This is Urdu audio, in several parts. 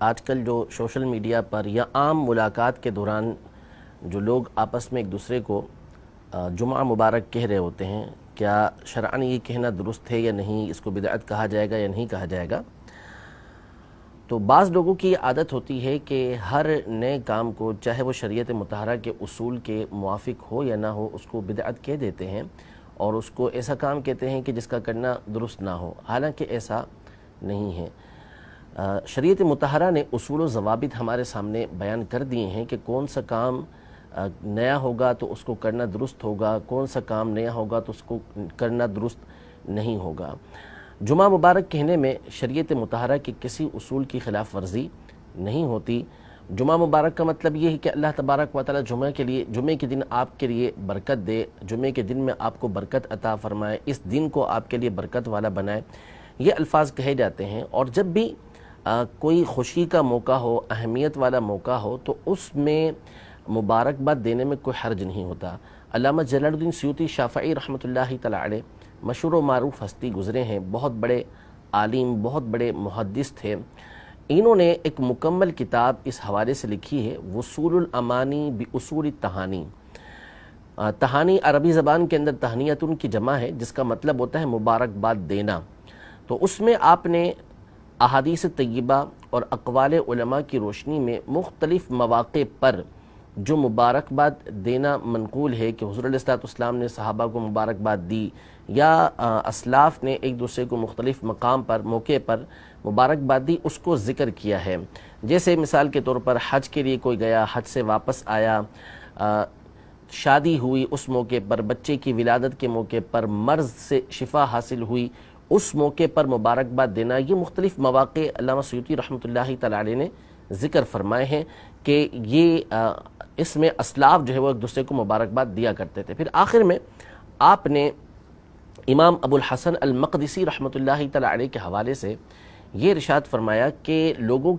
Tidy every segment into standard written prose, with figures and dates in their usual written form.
آج کل جو سوشل میڈیا پر یا عام ملاقات کے دوران جو لوگ آپس میں ایک دوسرے کو جمعہ مبارک کہہ رہے ہوتے ہیں، کیا شرعاً یہ کہنا درست ہے یا نہیں، اس کو بدعت کہا جائے گا یا نہیں کہا جائے گا؟ تو بعض لوگوں کی عادت ہوتی ہے کہ ہر نئے کام کو، چاہے وہ شریعت مطہرہ کے اصول کے موافق ہو یا نہ ہو، اس کو بدعت کہہ دیتے ہیں اور اس کو ایسا کام کہتے ہیں کہ جس کا کرنا درست نہ ہو، حالانکہ ایسا نہیں ہے۔ شریعت مطہرہ نے اصول و ضوابط ہمارے سامنے بیان کر دیے ہیں کہ کون سا کام نیا ہوگا تو اس کو کرنا درست ہوگا، کون سا کام نیا ہوگا تو اس کو کرنا درست نہیں ہوگا۔ جمعہ مبارک کہنے میں شریعت مطہرہ کے کسی اصول کی خلاف ورزی نہیں ہوتی۔ جمعہ مبارک کا مطلب یہ ہے کہ اللہ تبارک و تعالی جمعے کے دن آپ کے لیے برکت دے، جمعے کے دن میں آپ کو برکت عطا فرمائے، اس دن کو آپ کے لیے برکت والا بنائے، یہ الفاظ کہے جاتے ہیں۔ اور جب بھی کوئی خوشی کا موقع ہو، اہمیت والا موقع ہو، تو اس میں مبارکباد دینے میں کوئی حرج نہیں ہوتا۔ علامہ جلال الدین سیوطی شافعی رحمۃ اللہ تعالی علیہ مشہور و معروف ہستی گزرے ہیں، بہت بڑے عالم، بہت بڑے محدث تھے۔ انہوں نے ایک مکمل کتاب اس حوالے سے لکھی ہے، وصول الامانی باصول التہانی۔ تہانی عربی زبان کے اندر تہنیتن کی جمع ہے، جس کا مطلب ہوتا ہے مبارکباد دینا۔ تو اس میں آپ نے احادیث طیبہ اور اقوال علماء کی روشنی میں مختلف مواقع پر جو مبارکباد دینا منقول ہے کہ حضور علیہ السلام نے صحابہ کو مبارکباد دی، یا اسلاف نے ایک دوسرے کو مختلف مقام پر، موقع پر مبارکباد دی، اس کو ذکر کیا ہے۔ جیسے مثال کے طور پر حج کے لیے کوئی گیا، حج سے واپس آیا، شادی ہوئی اس موقع پر، بچے کی ولادت کے موقع پر، مرض سے شفا حاصل ہوئی اس موقع پر مبارکباد دینا، یہ مختلف مواقع علامہ سیوطی رحمۃ اللہ تعالی علیہ نے ذکر فرمائے ہیں کہ یہ اس میں اسلاف جو ہے وہ ایک دوسرے کو مبارکباد دیا کرتے تھے۔ پھر آخر میں آپ نے امام ابو الحسن المقدسی رحمۃ اللہ تعالی علیہ کے حوالے سے یہ ارشاد فرمایا کہ لوگوں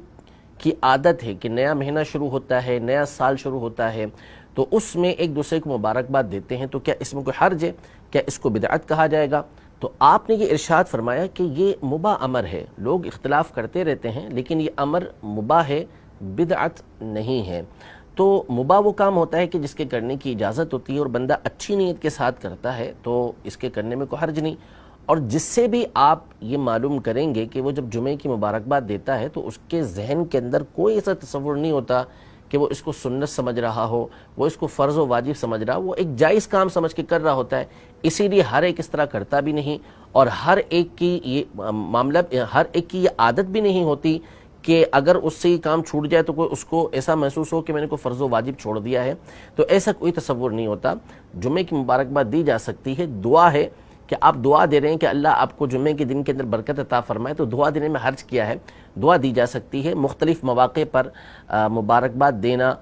کی عادت ہے کہ نیا مہینہ شروع ہوتا ہے، نیا سال شروع ہوتا ہے، تو اس میں ایک دوسرے کو مبارکباد دیتے ہیں، تو کیا اس میں کوئی حرج ہے؟ کیا اس کو بدعت کہا جائے گا؟ تو آپ نے یہ ارشاد فرمایا کہ یہ مباح امر ہے، لوگ اختلاف کرتے رہتے ہیں لیکن یہ امر مباح ہے، بدعت نہیں ہے۔ تو مباح وہ کام ہوتا ہے کہ جس کے کرنے کی اجازت ہوتی ہے اور بندہ اچھی نیت کے ساتھ کرتا ہے تو اس کے کرنے میں کوئی حرج نہیں۔ اور جس سے بھی آپ یہ معلوم کریں گے کہ وہ جب جمعے کی مبارکباد دیتا ہے تو اس کے ذہن کے اندر کوئی ایسا تصور نہیں ہوتا کہ وہ اس کو سنت سمجھ رہا ہو، وہ اس کو فرض و واجب سمجھ رہا ہو، وہ ایک جائز کام سمجھ کے کر رہا ہوتا ہے۔ اسی لیے ہر ایک اس طرح کرتا بھی نہیں، اور ہر ایک کی یہ عادت بھی نہیں ہوتی کہ اگر اس سے یہ کام چھوٹ جائے تو کوئی اس کو ایسا محسوس ہو کہ میں نے کوئی فرض و واجب چھوڑ دیا ہے، تو ایسا کوئی تصور نہیں ہوتا۔ جمعے کی مبارکباد دی جا سکتی ہے، دعا ہے کہ آپ دعا دے رہے ہیں کہ اللہ آپ کو جمعے کے دن کے اندر برکت عطا فرمائے، تو دعا دینے میں حرج کیا ہے؟ دعا دی جا سکتی ہے۔ مختلف مواقع پر مبارکباد دینا،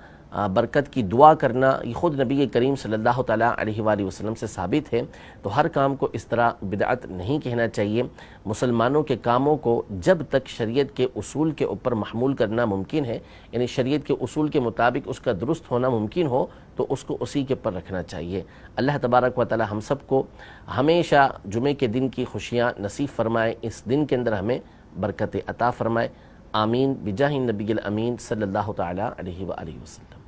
برکت کی دعا کرنا، یہ خود نبی کریم صلی اللہ تعالیٰ علیہ وآلہ وسلم سے ثابت ہے۔ تو ہر کام کو اس طرح بدعت نہیں کہنا چاہیے۔ مسلمانوں کے کاموں کو جب تک شریعت کے اصول کے اوپر محمول کرنا ممکن ہے، یعنی شریعت کے اصول کے مطابق اس کا درست ہونا ممکن ہو، تو اس کو اسی کے پر رکھنا چاہیے۔ اللہ تبارک و تعالی ہم سب کو ہمیشہ جمعے کے دن کی خوشیاں نصیب فرمائے، اس دن کے اندر ہمیں برکت عطا فرمائے۔ آمین بجاہ النبی الامین صلی اللہ تعالی علیہ وآلہ وسلم۔